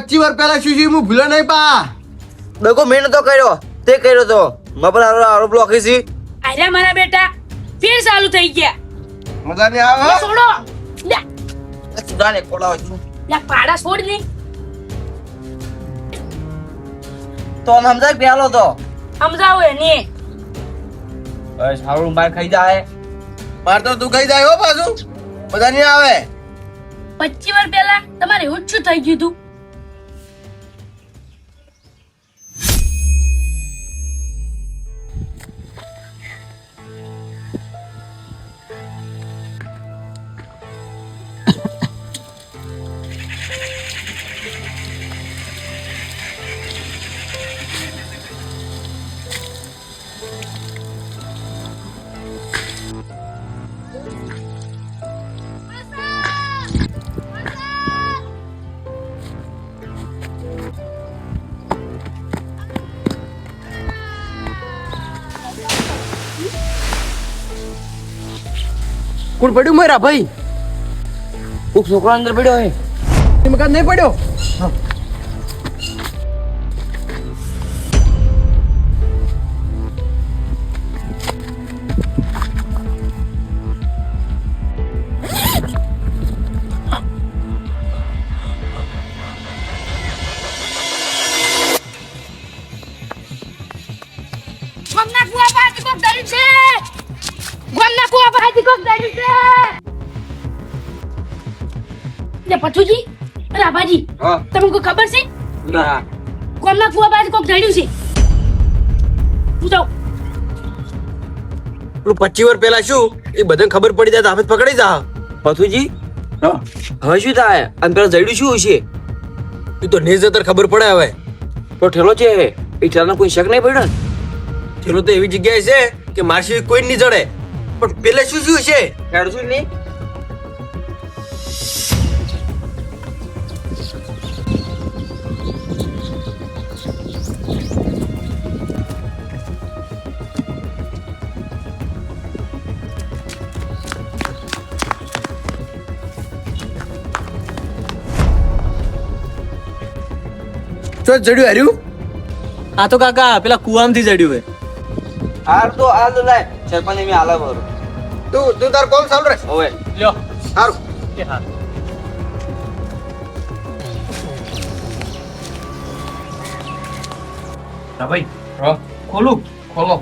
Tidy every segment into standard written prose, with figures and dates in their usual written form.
25 વર્ષ પહેલા શું હું ભૂલ્યો નહીં પા. દગો મેં નતો કર્યો, તે કર્યો તો. મપર આરોપ લખી છે. અરે મારા બેટા ફેર ચાલુ થઈ ગયા. મજા નહીં આવે લે છોડો. લે સુદાને કોલાવ છું. લે પાડા છોડ ને. તો સમજાય પેલો તો સમજાવો એને. બસ હારું બાર ખાઈ જાય. માર તો તું કઈ જાય હો પાછું. મજા નહીં આવે. 25 વર્ષ પહેલા તમારે એવું જ શું થઈ ગયું તું? કોણ પડ્યું મારા ભાઈ? કોક છોકરા અંદર પડ્યો હે. મકાન નહીં પડ્યો. ગમના કુવા પાસે કોક દર્યું છે. ગમના કુવા પાસે કોક દર્યું છે. લે પછુજી, રાભાજી, હા. તમને કોઈ ખબર છે? ના. ગમના કુવા પાસે કોક દર્યું છે. પૂછો. પેલું 25 વર્ષ પહેલા શું એ બધાને ખબર પડી જાય તો આપણે પકડી જા. પથુજી હવે શું થાય? અને પેલા જઈડું શું હશે? એ તો નેજતર ખબર પડે હવે. તો ઠેલો છે એ ઠેલાનો કોઈ શક નહીં પડ્યો ને? ચલો તો એવી જગ્યાએ છે કે માર સિવાય કોઈ નહીં જડે. પણ પેલે શું શું છે? હેડ શું નહીં? તો જડ્યું હાર્યું. આ તો કાકા પેલા કુવામથી જડ્યું હે. હાર તો લાય સરપંચ મેં આલા ભરો. તું તાર કોમ સાંભળ રે. હવે લ્યો સારું. કે હા ભાઈ ખોલું. ખોલો.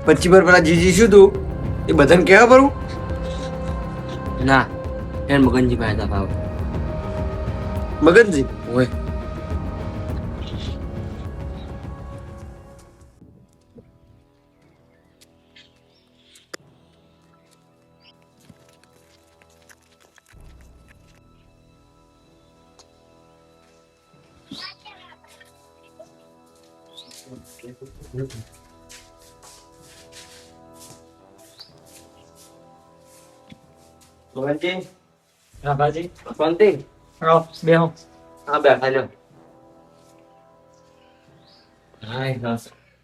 પછી પર પેલા જીજી શું તું એ બધાને કેવા પરું? ના એન મગનજી પાસે હતા ભાવ. મગનજી ઓય મગનજી રાભાજી શાંતિ. આવો બેહો. હા બેઠા લ્યો. હાય હા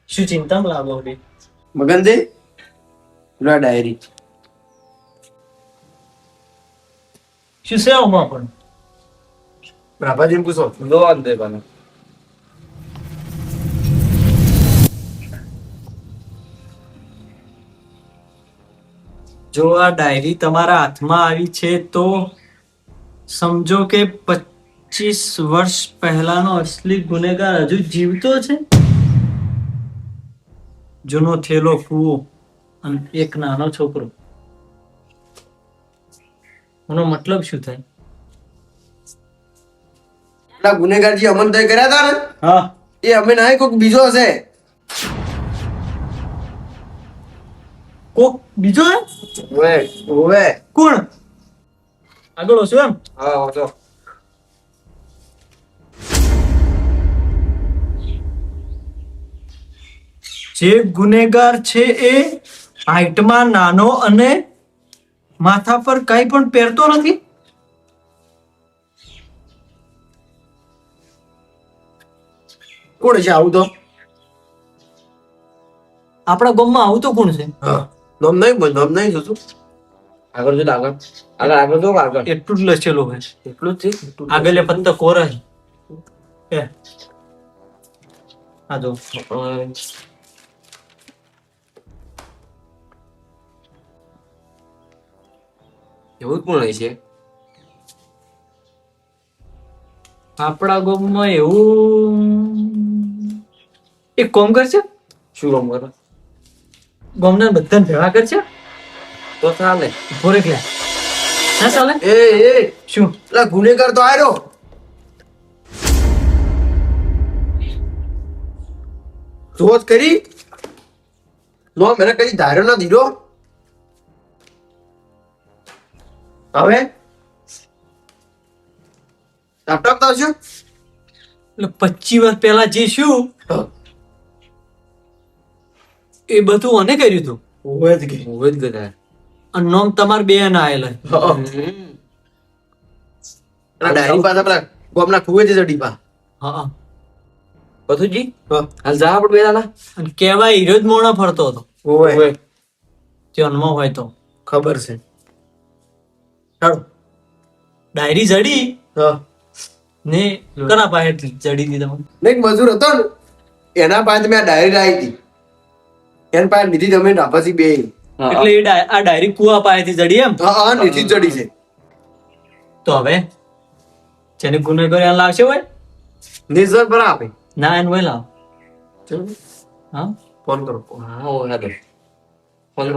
શું ચિંતામાં લાગો બે? મગનજી પેલા ડાયરી શું છે આમાં પણ? રાભાજીને પૂછો. લો અંદર બને. જો આ ડાયરી તમારા હાથમાં આવી છે તો સમજો કે 25 વર્ષ પહેલાનો અસલી ગુનેગાર હજુ જીવતો છે. જૂનો થેલો કૂવો અને એક નાનો છોકરો. એનો મતલબ શું થાય? પેલા ગુનેગાર જે અમન તય કર્યા હતા ને હા એ અમે ના કોઈક બીજો હશે. કોક બીજો હે? ઓવે. કોણ? આગળ ઓછું એમ? હા વાંચો. જે ગુનેગાર છે એ હાઈટમાં નાનો અને માથા પર કઈ પણ પહેરતો નથી. કોણ છે આવું તો? આપણા ગામમાં આવું તો કોણ છે? હા, નામ નહીં જોતું. આગળ જો આગળ જો આગળ. એટલું જ લચેલું હોય. એટલું જ છે. આગળ ફક્ત કોરા છે. આ જો એવું જ કોણ છે? આપણા ગામમાં એવું એક કોમ કરશે. શું કામ કરો? ગામના બધાને ભેળા કરશે તો ચાલે. ભોરે ક્યાં ના ચાલે. એ શું પેલા ગુનેગાર તો આવ્યો. શોધ કરી નો મેને કઈ ધાર્યો ના દીધો. હવે અટકતા છો. એટલે 25 વર્ષ પહેલા જે શું એ બધું અને કર્યું હતું. ઓવે જ ગયો. અને નામ તમાર બે ના આયેલા. ડાયરી પાછા પેલા ગોમના ખુએ છે જડીપા. હા પથુજી હાલ જા આપણે બેલા. અને કેવાય હીરો જ મોણા ફરતો હતો ઓવે જન્મ હોય તો. ખબર છે. ચાલો. ડાયરી જડી હા ને કના પાસે જડી દીધા મને? એક મજૂર હતો ને એના પાસે મેં આ ડાયરી લાવી હતી. એના પાસે લીધી તમે ડાભાથી બે. એટલે એ આ ડાયરી કુવા પાસેથી જડી એમ. હા નીચે ચડી છે. તો હવે જેને ગુનેગાર એને લાવશે હોય નિર્ઝર પર આપે. ના એને હોય લાવ. ચલો હા ફોન કરો. હા ઓલા દે ફોન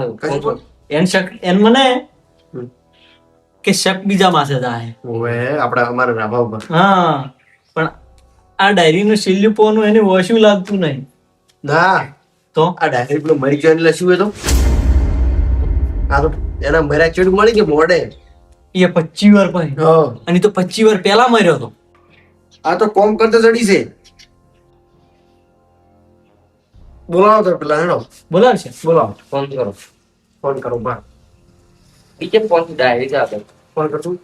કરો. એન શક એન મને કે શક બીજા માસે જાય. ઓવે આપડા અમારા રાભા ઉપર. હા પણ આ ડાયરી નું શિલ્યું પોનું એને વોશું લાગતું નહીં. ના તો આ ડાયરી પેલો મરી ગયો એટલે શું તો આ તો એના મર્યા ચેડ મળી કે મોડે. એ 25 વાર પછી હા અને તો 25 વાર પહેલા મર્યો હતો. આ તો કોમ કરતા ચડી છે. બોલાવો તો પેલા હેડો. બોલાવશે. બોલાવો ફોન કરો બા. બીજે ફોન ડાયરી છે આપણે. ફોન કર તું.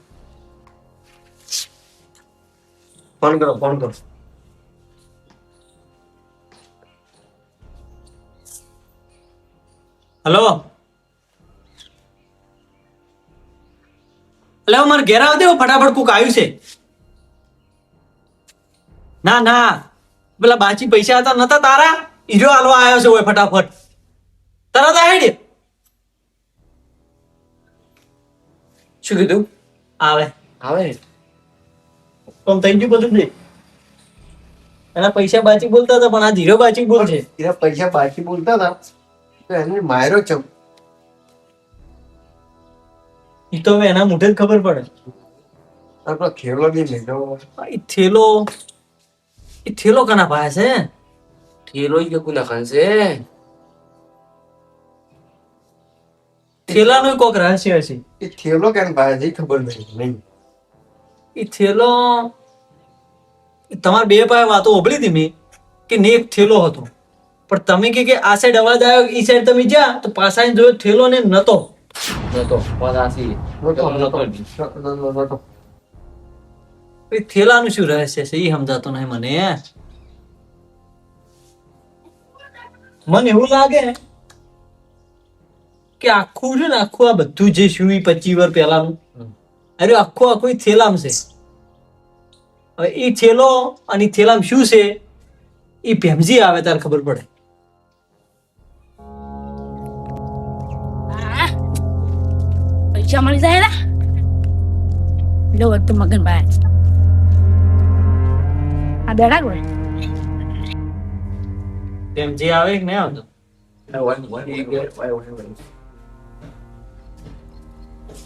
ફોન કરો. હલો એટલે મારે ઘેર આવતી ફટાફટ કોક આવ્યું છે. ના પેલા બાચી પૈસા હતા નતા તારા હીરો હાલવા આવ્યો છે હોય ફટાફટ તરત આવી. શું કીધું? આવે પણ થઈ ગયું બધું નહીં. એના પૈસા બાચી બોલતા હતા પણ આ હીરો બાચી બોલશે. એના પૈસા બાકી બોલતા હતા તો એને માર્યો ચમ. એ તો હવે એના મોઢે જ ખબર પડે. આપણો ખેલો બી લીધો. એ થેલો કના પાસે છે? થેલો ઈ કે નાખાન છે. થેલાનું કોક રહસ્ય છે. એ થેલો કેમ ભાઈ છે ખબર નહીં. એ થેલો તમારા બે પાસે વાતો ઓબળી હતી મેં કે ને એક થેલો હતો પણ તમે કે આ સાઈડ અવાજ આવ્યો એ સાઈડ તમે જા તો પાછા જોયો થેલો ને નતો. એ થેલાનું શું રહસ્ય છે એ સમજાતું નહીં મને. મને એવું લાગે કે આખું છે ને આખું આ બધું જે શું 25 વર્ષ પહેલાનું અરે આખું ઈ થેલામ છે. હવે એ થેલો અને થેલામ શું છે એ ભેમજી આવે ત્યારે ખબર પડે. પૈસા મળી જાય ને લો તો મગન ભાઈ આ બેડા ગોળ ભેમજી આવે કે નહીં આવતો?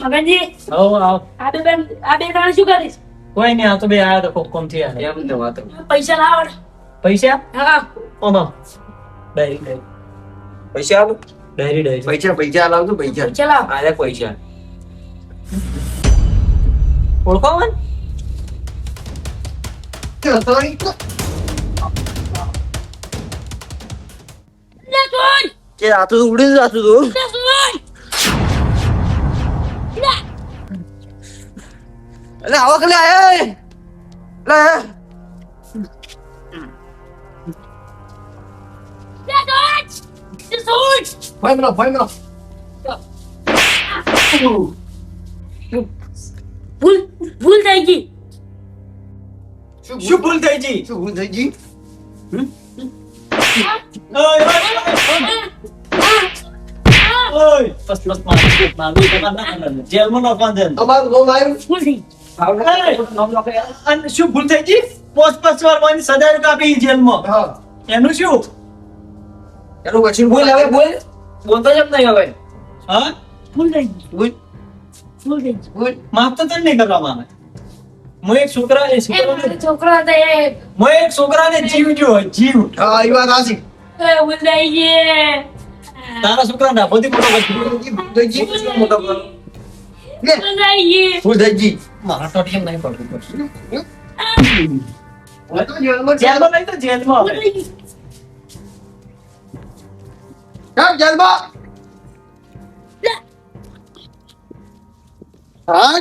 મગનજી આવો આ બે દાણા શું કરીશ? કોઈ નહીં આ તો બે આયા તો કોક કોમ થી આયા. પૈસા લાવો. પૈસા હા ઓમાં ડાયરી પૈસા આલો. ડાયરી પૈસા લાવજો પૈસા. પૈસા લાવો. આલે પૈસા. ઓળખો મને? લે સોન કે આ તો ઉડી જાતું તું. લે સોન લે અલે આવો કે લે. ભોય ભૂલ ભૂલ થઈ ગઈ. શું ભૂલ થઈ જી? શું ભૂલ થઈ ગઈ? ઓય, ઓય, બસ બસ મારું તમારે ના કરવાનું. જેલમાં નાખવાનું છે. અમારું નામ આવ્યું. ભૂલ થઈ ગઈ. અને શું ભૂલ થઈ ગઈ? 5 વાર મારી સજા કાપી જેલમાં. હા. એનું શું? એનું પછી બોલ હવે બોલ. બોલતો જ નહીં હવે. હા? ભૂલ થઈ ગઈ. ભૂલ. ભૂલ થઈ ગઈ. ભૂલ. માફ તો તને નહીં કરવામાં આવે. હું એક છોકરાને એ મારો છોકરો હતો એ. હું એક છોકરાને જીવ જો જીવ. હા, એ વાત સાચી. ભૂલ થઈ ગઈ. તારા છોકરાને બધી મોટો કરી. ભૂલ થઈ ગઈ. મોટો કરો. લે, ભૂલ થઈ ગઈ. ભૂલ થઈ ગઈ. મારા તો ટીમ નહીં પડતું પડશે. હું તો જેલમાં જેલમાં નહીં તો જેલમાં ભૂલ આવે. થઈ ગઈ. કેમ જેલમાં? હા